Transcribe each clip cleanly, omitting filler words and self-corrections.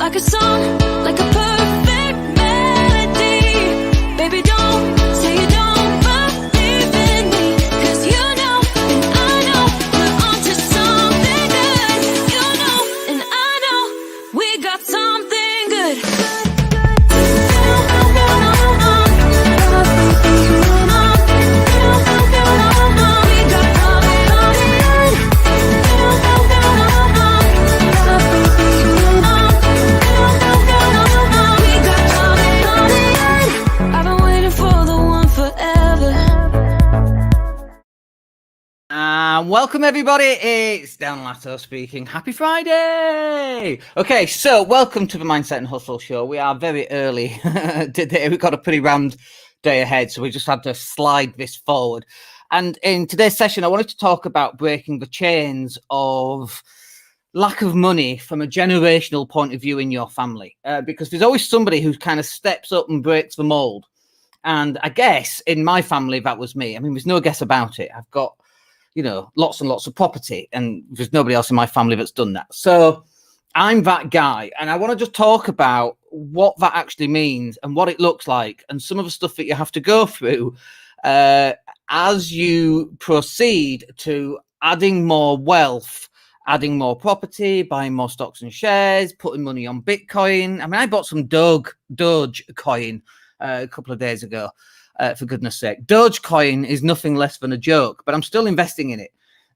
like a song, like a perfect melody. Baby, don't say you don't believe in me, 'cause you know and I know we're onto something good. You know and I know we got something good. Welcome everybody, it's Dan Latto speaking. Happy Friday! Okay, so welcome to the Mindset and Hustle Show. We are very early today. We've got a pretty rammed day ahead, so we just had to slide this forward. And in today's session, I wanted to talk about breaking the chains of lack of money from a generational point of view in your family. Because there's always somebody who kind of steps up and breaks the mold. And I guess in my family, that was me. I mean, there's no guess about it. I've got lots and lots of property, and there's nobody else in my family that's done that. So I'm that guy, and I want to just talk about what that actually means and what it looks like, and some of the stuff that you have to go through as you proceed to adding more wealth, adding more property, buying more stocks and shares, putting money on Bitcoin. I mean, I bought some Doge coin a couple of days ago. For goodness sake, Dogecoin is nothing less than a joke, but I'm still investing in it.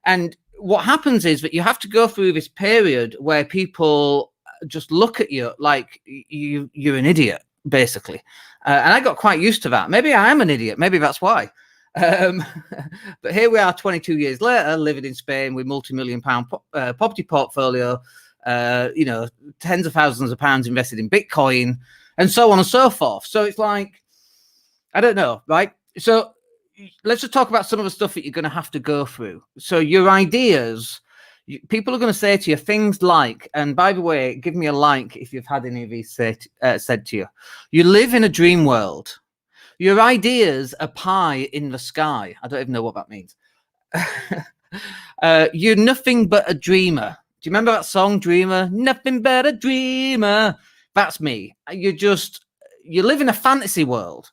And what happens is that you have to go through this period where people just look at you like you're an idiot, basically. And I got quite used to that. Maybe I am an idiot. Maybe that's why. But here we are 22 years later, living in Spain with multi-million-pound property portfolio, tens of thousands of pounds invested in Bitcoin, and so on and so forth. So it's like, I don't know, right? So let's just talk about some of the stuff that you're going to have to go through. So your ideas, people are going to say to you things like, and by the way, give me a like if you've had any of these said to you. You live in a dream world. Your ideas are pie in the sky. I don't even know what that means. You're nothing but a dreamer. Do you remember that song, Dreamer? Nothing but a dreamer. That's me. You live in a fantasy world.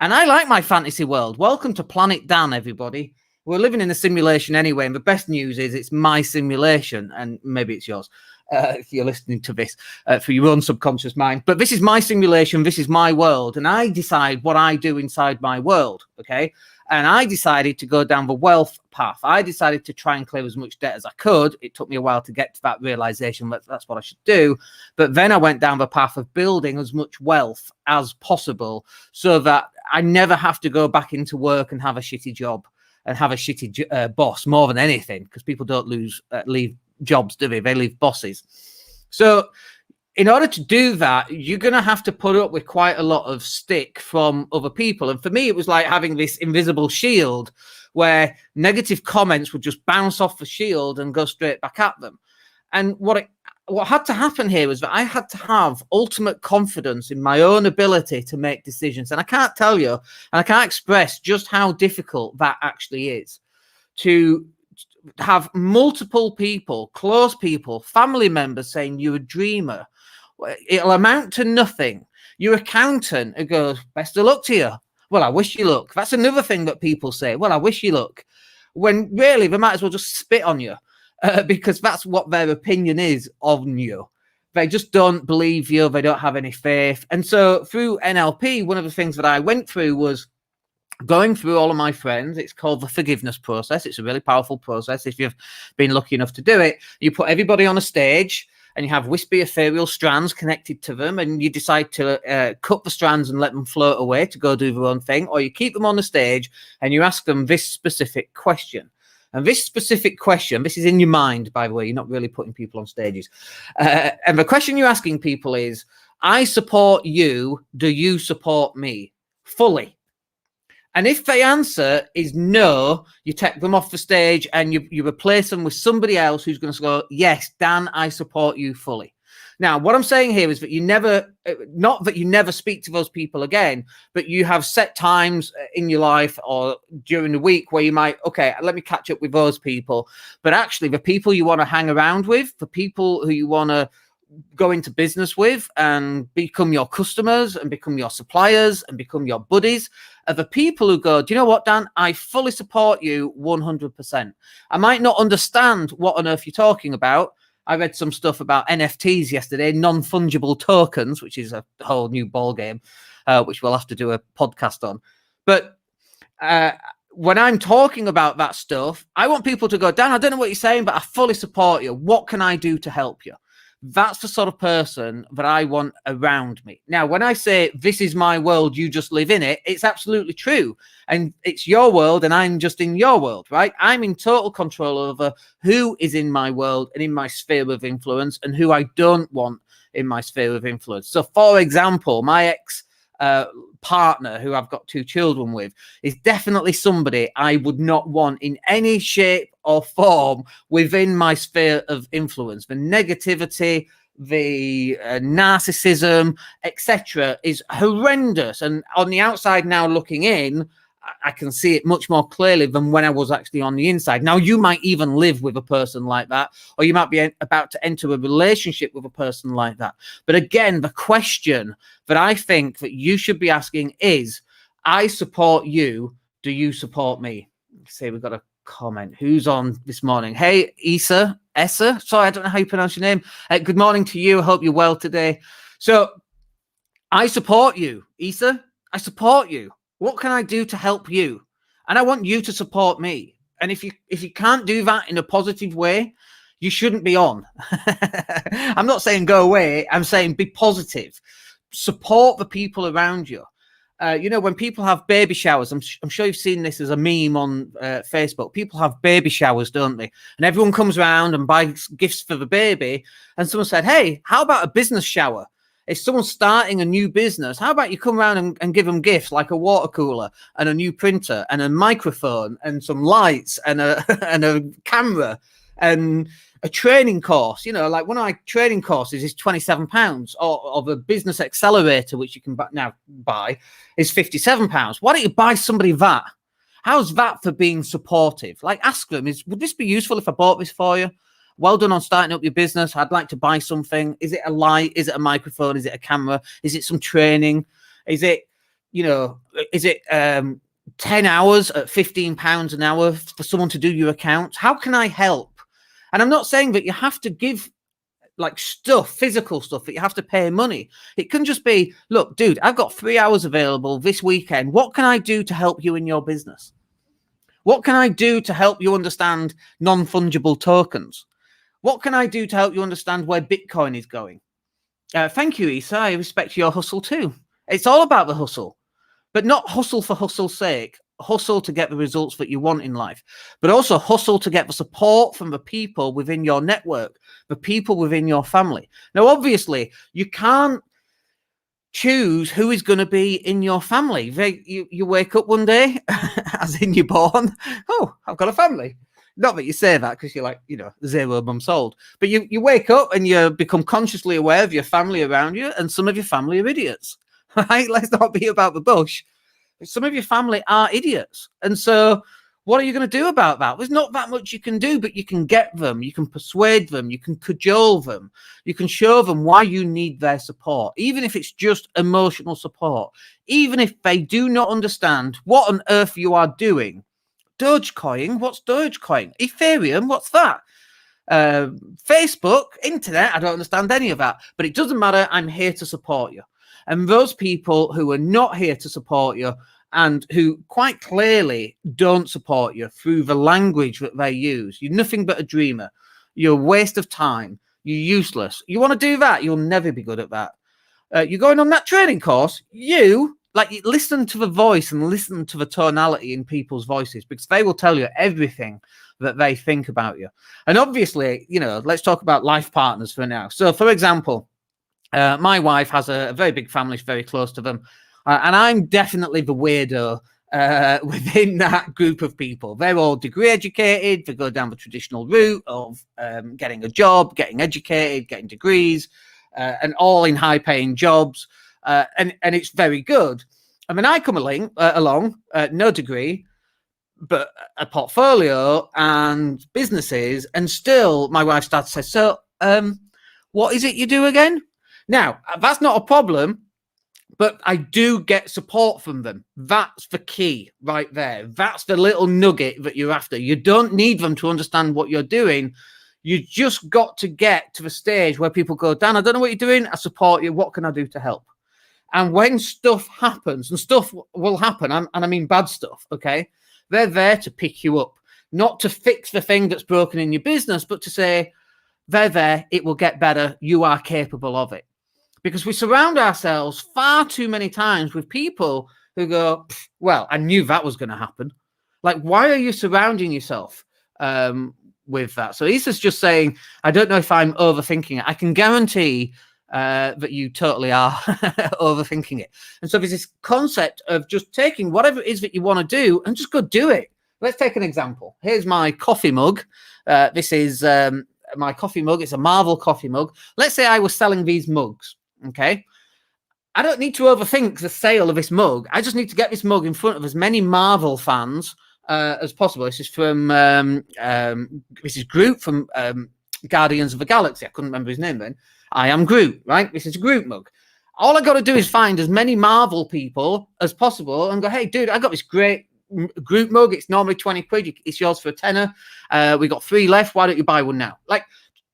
And I like my fantasy world. Welcome to Planet Dan, everybody. We're living in a simulation anyway, and the best news is it's my simulation, and maybe it's yours if you're listening to this for your own subconscious mind. But this is my simulation. This is my world, and I decide what I do inside my world, okay? And I decided to go down the wealth path. I decided to try and clear as much debt as I could. It took me a while to get to that realization that that's what I should do. But then I went down the path of building as much wealth as possible so that I never have to go back into work and have a shitty job and have a shitty boss more than anything, because people don't leave jobs, do they? They leave bosses. So in order to do that, you're going to have to put up with quite a lot of stick from other people. And for me, it was like having this invisible shield where negative comments would just bounce off the shield and go straight back at them. And what had to happen here was that I had to have ultimate confidence in my own ability to make decisions. And I can't tell you, and I can't express just how difficult that actually is, to have multiple people, close people, family members saying you're a dreamer. It'll amount to nothing. Your accountant who goes, best of luck to you. Well, I wish you luck. That's another thing that people say. Well, I wish you luck. When really they might as well just spit on you because that's what their opinion is on you. They just don't believe you. They don't have any faith. And so through NLP, one of the things that I went through was going through all of my friends. It's called the forgiveness process. It's a really powerful process. If you've been lucky enough to do it, you put everybody on a stage and you have wispy ethereal strands connected to them, and you decide to cut the strands and let them float away to go do their own thing, or you keep them on the stage and you ask them this specific question. And this specific question, this is in your mind, by the way, you're not really putting people on stages. And the question you're asking people is, I support you, do you support me? Fully. And if the answer is no, you take them off the stage and you replace them with somebody else who's going to go, yes, Dan, I support you fully. Now, what I'm saying here is that you never, not that you never speak to those people again, but you have set times in your life or during the week where you might, okay, let me catch up with those people. But actually, the people you want to hang around with, the people who you want to go into business with and become your customers and become your suppliers and become your buddies are the people who go, do you know what, Dan? I fully support you 100%. I might not understand what on earth you're talking about. I read some stuff about NFTs yesterday, non-fungible tokens, which is a whole new ball game, which we'll have to do a podcast on. But when I'm talking about that stuff, I want people to go, Dan, I don't know what you're saying, but I fully support you. What can I do to help you? That's the sort of person that I want around me. Now, when I say this is my world, you just live in it, it's absolutely true. And it's your world and I'm just in your world, right? I'm in total control over who is in my world and in my sphere of influence and who I don't want in my sphere of influence. So, for example, my ex partner, who I've got 2 children with, is definitely somebody I would not want in any shape or form within my sphere of influence. The negativity, the narcissism, etc., is horrendous. And on the outside now looking in, I can see it much more clearly than when I was actually on the inside. Now, you might even live with a person like that, or you might be about to enter a relationship with a person like that. But again, the question that I think that you should be asking is, I support you. Do you support me? See, we've got a comment. Who's on this morning? Hey, Essa. Sorry, I don't know how you pronounce your name. Good morning to you. I hope you're well today. So I support you, Issa. I support you. What can I do to help you? And I want you to support me. And if you can't do that in a positive way, you shouldn't be on. I'm not saying go away. I'm saying be positive. Support the people around you. When people have baby showers, I'm sure you've seen this as a meme on Facebook. People have baby showers, don't they? And everyone comes around and buys gifts for the baby. And someone said, hey, how about a business shower? If someone's starting a new business, how about you come around and give them gifts like a water cooler and a new printer and a microphone and some lights and a camera and a training course? Like one of my training courses is £27, or the business accelerator, which you can now buy, is £57. Why don't you buy somebody that? How's that for being supportive? Like, ask them, would this be useful if I bought this for you? Well done on starting up your business. I'd like to buy something. Is it a light? Is it a microphone? Is it a camera? Is it some training? Is it 10 hours at £15 an hour for someone to do your accounts? How can I help? And I'm not saying that you have to give like stuff, physical stuff, that you have to pay money. It can just be, look, dude, I've got 3 hours available this weekend. What can I do to help you in your business? What can I do to help you understand non-fungible tokens? What can I do to help you understand where Bitcoin is going? Thank you, Issa. I respect your hustle too. It's all about the hustle, but not hustle for hustle's sake. Hustle to get the results that you want in life, but also hustle to get the support from the people within your network, the people within your family. Now, obviously, you can't choose who is going to be in your family. You wake up one day, as in you're born, oh, I've got a family. Not that you say that because you're like, 0 months old, but you wake up and you become consciously aware of your family around you, and some of your family are idiots, right? Let's not be about the bush. Some of your family are idiots. And so what are you going to do about that? There's not that much you can do, but you can get them, you can persuade them, you can cajole them, you can show them why you need their support, even if it's just emotional support, even if they do not understand what on earth you are doing. Dogecoin? What's Dogecoin? Ethereum? What's that? Facebook, internet? I don't understand any of that, but it doesn't matter. I'm here to support you. And those people who are not here to support you and who quite clearly don't support you through the language that they use, you're nothing but a dreamer. You're a waste of time. You're useless. You want to do that? You'll never be good at that. You're going on that training course. You listen to the voice and listen to the tonality in people's voices, because they will tell you everything that they think about you. And obviously, let's talk about life partners for now. So, for example, my wife has a very big family, very close to them. And I'm definitely the weirdo within that group of people. They're all degree educated. They go down the traditional route of getting a job, getting educated, getting degrees, and all in high paying jobs. And it's very good. And then I come along, no degree, but a portfolio and businesses. And still my wife's dad says, so What is it you do again? Now, that's not a problem, but I do get support from them. That's the key right there. That's the little nugget that you're after. You don't need them to understand what you're doing. You just got to get to the stage where people go, Dan, I don't know what you're doing. I support you. What can I do to help? And when stuff happens, and stuff will happen, and I mean bad stuff, okay? They're there to pick you up, not to fix the thing that's broken in your business, but to say, they're there, it will get better. You are capable of it. Because we surround ourselves far too many times with people who go, well, I knew that was going to happen. Like, why are you surrounding yourself with that? So Issa's just saying, I don't know if I'm overthinking it. I can guarantee that you totally are overthinking it. And so there's this concept of just taking whatever it is that you want to do and just go do it. Let's take an example. Here's my coffee mug. This is my coffee mug. It's a Marvel coffee mug. Let's say I was selling these mugs. Okay. I don't need to overthink the sale of this mug. I just need to get this mug in front of as many Marvel fans as possible. This is from this is Groot from Guardians of the Galaxy. I couldn't remember his name then. I am Groot, right? This is a Groot mug. All I got to do is find as many Marvel people as possible and go, hey, dude, I got this great Groot mug. It's normally 20 quid. It's yours for a tenner. We got 3 left. Why don't you buy one now? Like,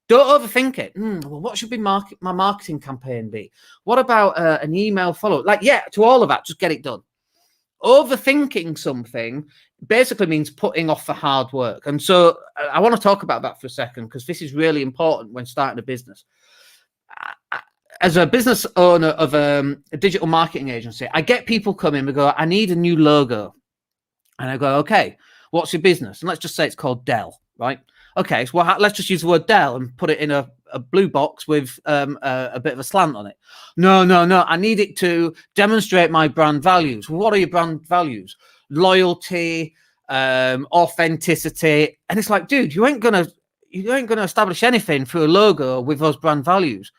don't overthink it. Well, what should be my marketing campaign be? What about an email follow-up? Like, yeah, to all of that, just get it done. Overthinking something basically means putting off the hard work. And so I want to talk about that for a second, because this is really important when starting a business. As a business owner of a digital marketing agency, I get people come in and go, I need a new logo. And I go, okay, what's your business? And let's just say it's called Dell, right? Okay, so let's just use the word Dell and put it in a blue box with a bit of a slant on it. No. I need it to demonstrate my brand values. What are your brand values? Loyalty, authenticity. And it's like, dude, you ain't gonna establish anything through a logo with those brand values.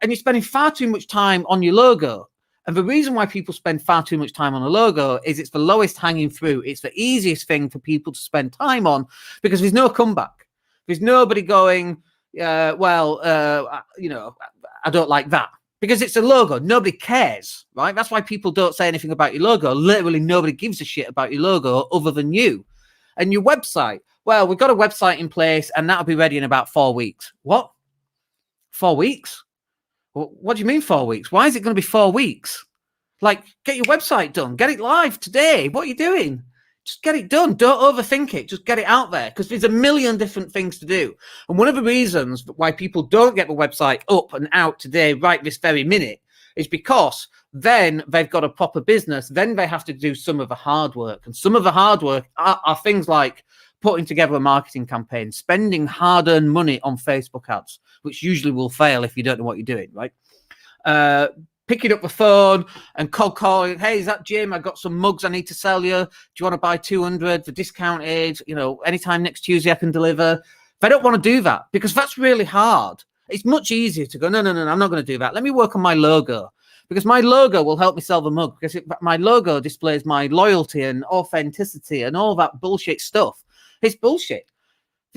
And you're spending far too much time on your logo. And the reason why people spend far too much time on a logo is it's the lowest hanging fruit. It's the easiest thing for people to spend time on, because there's no comeback. There's nobody going, you know, I don't like that, because it's a logo. Nobody cares, right? That's why people don't say anything about your logo. Literally nobody gives a shit about your logo other than you. And your website, well, we've got a website in place and that'll be ready in about 4 weeks. What? 4 weeks? What do you mean 4 weeks? Why is it going to be 4 weeks? Like, get your website done. Get it live today. What are you doing? Just get it done. Don't overthink it. Just get it out there, because there's a million different things to do. And one of the reasons why people don't get the website up and out today, right this very minute, is because then they've got a proper business. Then they have to do some of the hard work. And some of the hard work are things like putting together a marketing campaign, spending hard-earned money on Facebook ads, which usually will fail if you don't know what you're doing, right? Picking up the phone and cold calling, hey, is that Jim? I've got some mugs I need to sell you. Do you want to buy 200 for discounted? You know, anytime next Tuesday I can deliver. They don't want to do that, because that's really hard. It's much easier to go, no, I'm not going to do that. Let me work on my logo, because my logo will help me sell the mug, because my logo displays my loyalty and authenticity and all that bullshit stuff. It's bullshit.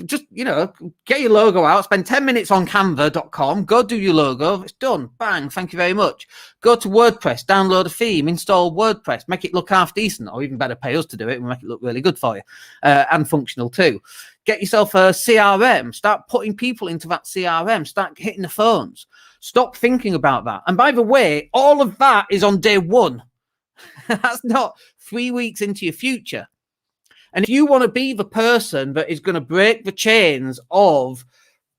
Just, you know, get your logo out, spend 10 minutes on canva.com, go do your logo, it's done, bang, thank you very much. Go to WordPress, download a theme, install WordPress, make it look half decent, or even better, pay us to do it and make it look really good for you, and functional too. Get yourself a CRM, start putting people into that CRM, start hitting the phones, stop thinking about that. And by the way, all of that is on day one. That's not 3 weeks into your future. And if you want to be the person that is going to break the chains of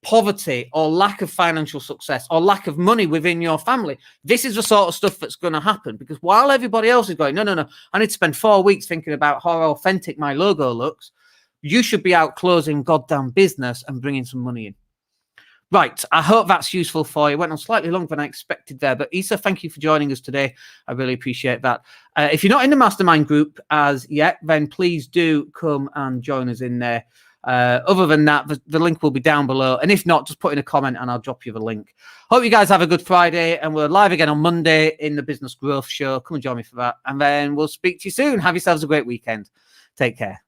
poverty or lack of financial success or lack of money within your family, this is the sort of stuff that's going to happen. Because while everybody else is going, no, I need to spend 4 weeks thinking about how authentic my logo looks, you should be out closing goddamn business and bringing some money in. Right, I hope that's useful for you. Went on slightly longer than I expected there, but Issa, thank you for joining us today. I really appreciate that. If you're not in the mastermind group as yet, then please do come and join us in there. Other than that, the link will be down below. And if not, just put in a comment and I'll drop you the link. Hope you guys have a good Friday, and we're live again on Monday in the Business Growth Show. Come and join me for that. And then we'll speak to you soon. Have yourselves a great weekend. Take care.